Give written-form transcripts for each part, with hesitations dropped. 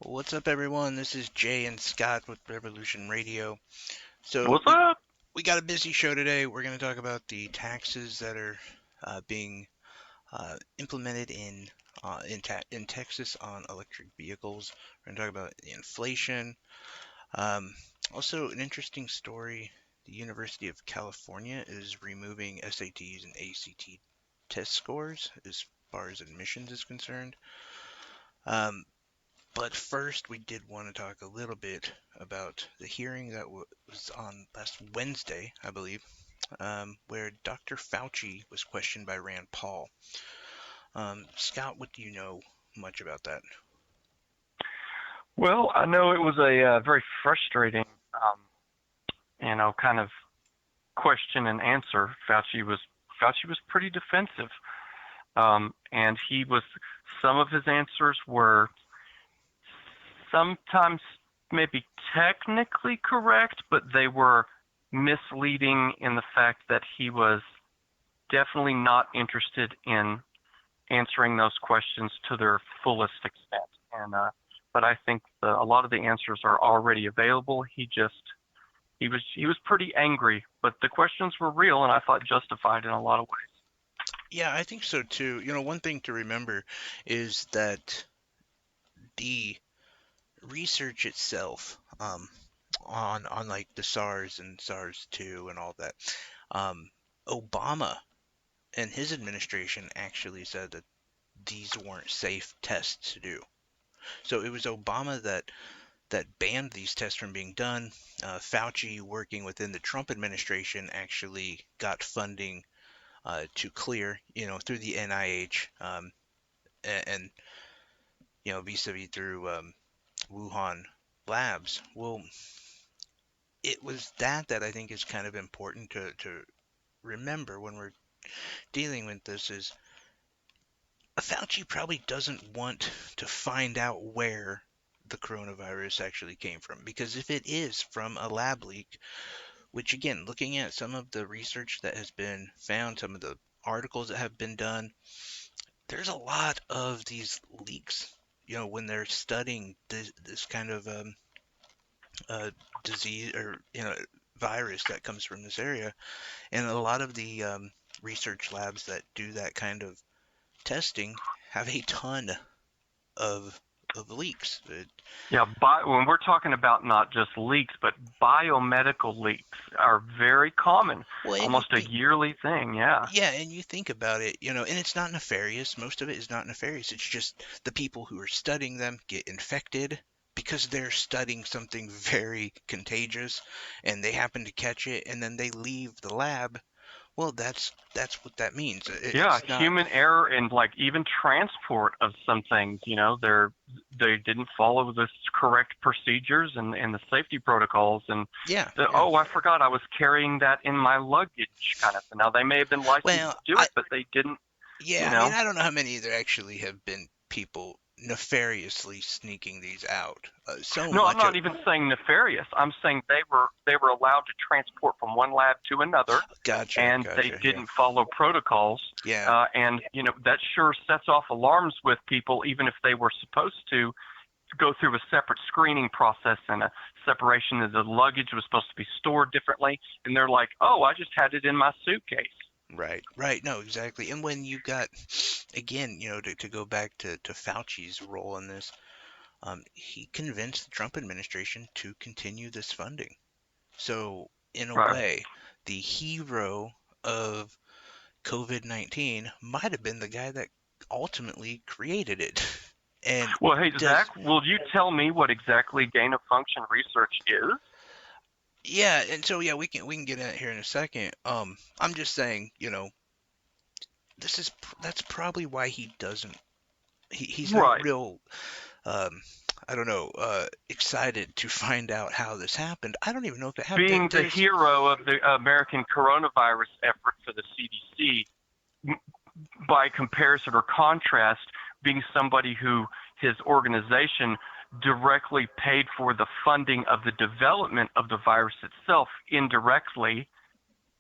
What's up, everyone? This is Jay and Scott with Revolution Radio. So What's we up? we got a busy show today. We're going to talk about the taxes that are being implemented in Texas on electric vehicles. We're going to talk about the inflation. Um, Also, an interesting story: the University of California is removing SATs and ACT test scores as far as admissions is concerned. Um, But first, we did want to talk a little bit about the hearing that was on last Wednesday, I believe, where Dr. Fauci was questioned by Rand Paul. Scott, what do you know much about that? Well, I know it was a very frustrating, kind of question and answer. Fauci was pretty defensive, and he was. Some of his answers were sometimes maybe technically correct, but they were misleading in the fact that he was definitely not interested in answering those questions to their fullest extent. But I think a lot of the answers are already available. He was pretty angry, but the questions were real and I thought justified in a lot of ways. Yeah, I think so too. One thing to remember is that the research itself, on like the SARS and SARS-2 and all that, um, Obama and his administration actually said that these weren't safe tests to do. So it was Obama that banned these tests from being done. Fauci, working within the Trump administration, actually got funding to clear, through the NIH, and vis-a-vis through Wuhan labs. Well, it was that I think is kind of important to remember when we're dealing with this. Is Fauci probably doesn't want to find out where the coronavirus actually came from, because if it is from a lab leak, which again, looking at some of the research that has been found, some of the articles that have been done, there's a lot of these leaks. When they're studying this kind of uh, disease, or virus that comes from this area, and a lot of the research labs that do that kind of testing have a ton of leaks. Yeah, when we're talking about not just leaks, but biomedical leaks are very common, Well, almost a yearly thing. Yeah. yeah, and you think about it, and it's not nefarious. Most of it is not nefarious. It's just the people who are studying them get infected because they're studying something very contagious, and they happen to catch it, and then they leave the lab. Well, that's what that means. Yeah, It's not. human error in like even transport of some things, they didn't follow the correct procedures and the safety protocols and Yeah, yeah. oh, I forgot I was carrying that in my luggage kind of thing. Now they may have been licensed Well, to do it, but they didn't, yeah, you I mean, know. I don't know how many there actually have been people nefariously sneaking these out. So No, I'm much of. not even saying nefarious. I'm saying they were allowed to transport from one lab to another Gotcha, and they gotcha. Yeah, didn't follow protocols. yeah. And that sure sets off alarms with people, even if they were supposed to go through a separate screening process and a separation of the luggage was supposed to be stored differently. And they're like, oh, I just had it in my suitcase. Right, right. No, exactly. And when you got, again, to go back to Fauci's role in this, he convinced the Trump administration to continue this funding. So, in a Right. way, the hero of COVID-19 might have been the guy that ultimately created it. And Well, hey, does, Zach, will you tell me what exactly gain of function research is? yeah, and so yeah, we can get at it here in a second. I'm just saying, that's probably why he doesn't. He's not Right. real, um, I don't know, excited to find out how this happened. I don't even know if it happened. Being the hero of the American coronavirus effort for the CDC, by comparison or contrast, being somebody who his organization directly paid for the funding of the development of the virus itself indirectly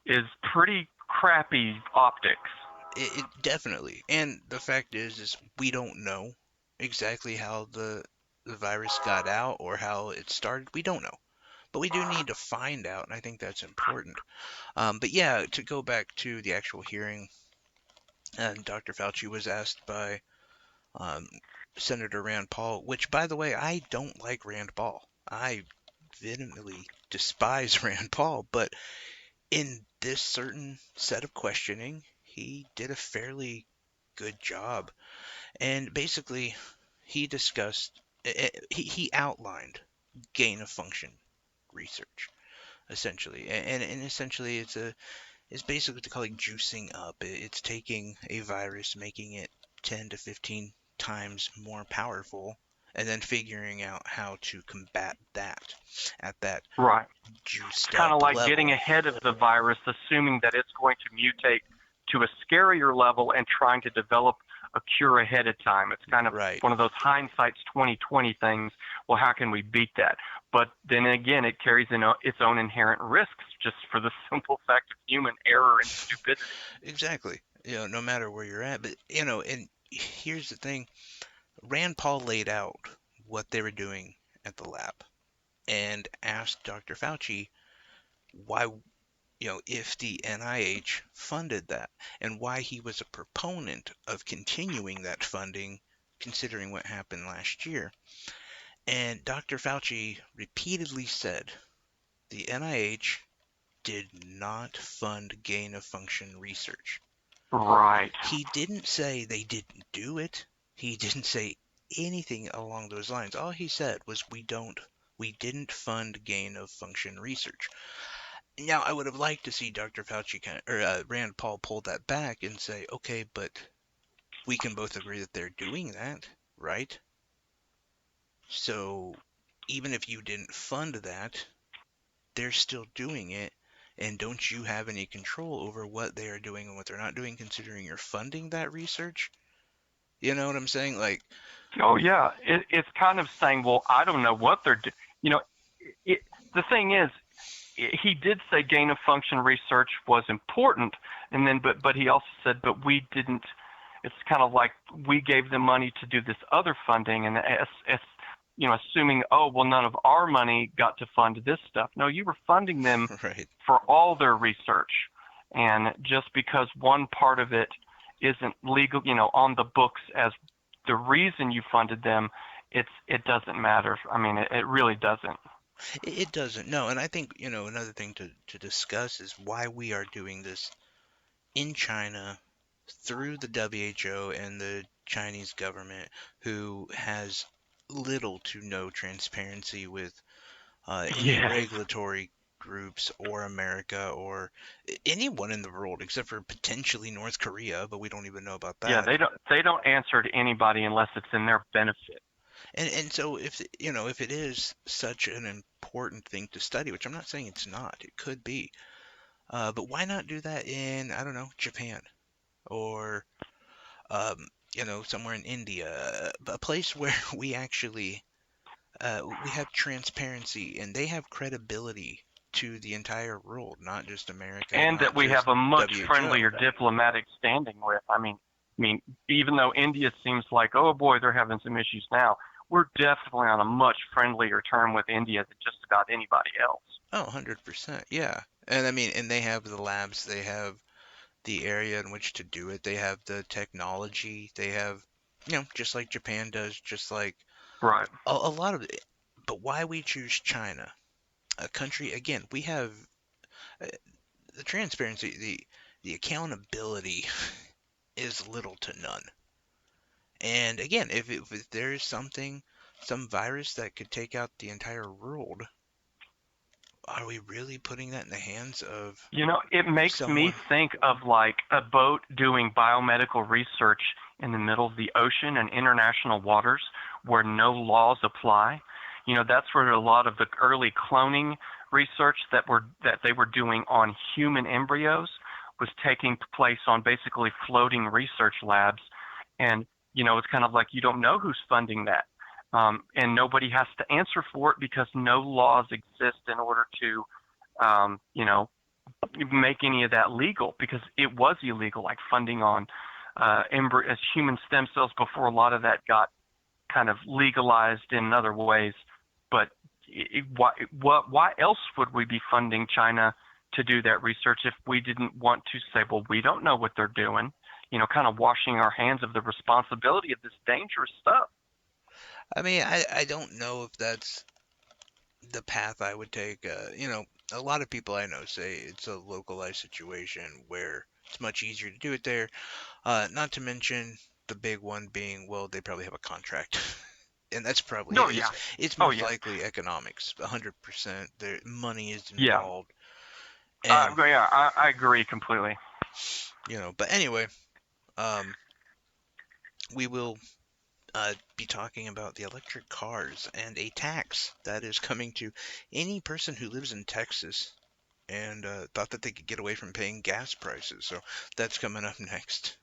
is pretty crappy optics. It definitely. And the fact is we don't know exactly how the the virus got out or how it started. We don't know, but we do need to find out, and I think that's important. But yeah, to go back to the actual hearing, Dr. Fauci was asked by um, Senator Rand Paul, which, by the way, I don't like Rand Paul. I vehemently despise Rand Paul, but in this certain set of questioning, he did a fairly good job. And basically, he discussed, he outlined gain of function research essentially, and essentially it's basically what they call like juicing up. It's taking a virus, making it 10 to 15 times more powerful, and then figuring out how to combat that at that Right. juiced It's kind of up like getting level. ahead of the virus, assuming that it's going to mutate to a scarier level and trying to develop a cure ahead of time. It's kind of Right. one of those hindsight's 2020 things. Well, how can we beat that? But then again, it carries in its own inherent risks, just for the simple fact of human error and stupidity. Exactly. No matter where you're at, but and here's the thing: Rand Paul laid out what they were doing at the lab and asked Dr. Fauci why, if the NIH funded that and why he was a proponent of continuing that funding considering what happened last year. And Dr. Fauci repeatedly said the NIH did not fund gain of function research. Right. He didn't say they didn't do it. He didn't say anything along those lines. All he said was we didn't fund gain of function research. Now, I would have liked to see Dr. Fauci or Rand Paul pull that back and say, okay, but we can both agree that they're doing that, right? So even if you didn't fund that, they're still doing it. And don't you have any control over what they are doing and what they're not doing, considering you're funding that research? You know what I'm saying? Like, Oh yeah, it's kind of saying, well, I don't know what they're doing. You know, it, the thing is, he did say gain of function research was important, and then but he also said, but we didn't. It's kind of like we gave them money to do this other funding, and it's assuming, oh well, none of our money got to fund this stuff. No, you were funding them right. for all their research, and just because one part of it isn't legal, on the books as the reason you funded them, it doesn't matter. I mean, it really doesn't. It doesn't. No, and I think, another thing to discuss is why we are doing this in China through the WHO and the Chinese government, who has little to no transparency with any Yes. regulatory groups or America or anyone in the world except for potentially North Korea, but we don't even know about Yeah, that. they don't answer to anybody unless it's in their benefit. And so if it is such an important thing to study, which I'm not saying it's not, it could be, but why not do that in, I don't know, Japan or um, somewhere in India, a place where we have transparency and they have credibility to the entire world, not just America, And that not we have just a much WHO. friendlier diplomatic standing with. I mean, even though India seems like, oh boy, they're having some issues now, we're definitely on a much friendlier term with India than just about anybody else. Oh, 100%. Yeah. And I mean, and they have the labs, they have the area in which to do it, they have the technology, they have, just like Japan does, just like Right. a lot of it. But why we choose China? A country, again, we have uh, the transparency, the accountability is little to none. And again, if there is some virus that could take out the entire world, are we really putting that in the hands of It makes me someone? think of like a boat doing biomedical research in the middle of the ocean and international waters where no laws apply. That's where a lot of the early cloning research that they were doing on human embryos was taking place on basically floating research labs. And, it's kind of like you don't know who's funding that. And nobody has to answer for it because no laws exist in order to um, you know, make any of that legal because it was illegal, like funding on human stem cells before a lot of that got kind of legalized in other ways. But why else would we be funding China to do that research if we didn't want to say, well, we don't know what they're doing, kind of washing our hands of the responsibility of this dangerous stuff. I mean, I don't know if that's the path I would take. A lot of people I know say it's a localized situation where it's much easier to do it there. Not to mention the big one being, well, they probably have a contract. And that's probably No, it. yeah. It's Oh, most yeah. likely economics. 100%. Their money is Yeah. involved. And, Yeah, I agree completely. but anyway, um, we will be talking about the electric cars and a tax that is coming to any person who lives in Texas and thought that they could get away from paying gas prices. So that's coming up next.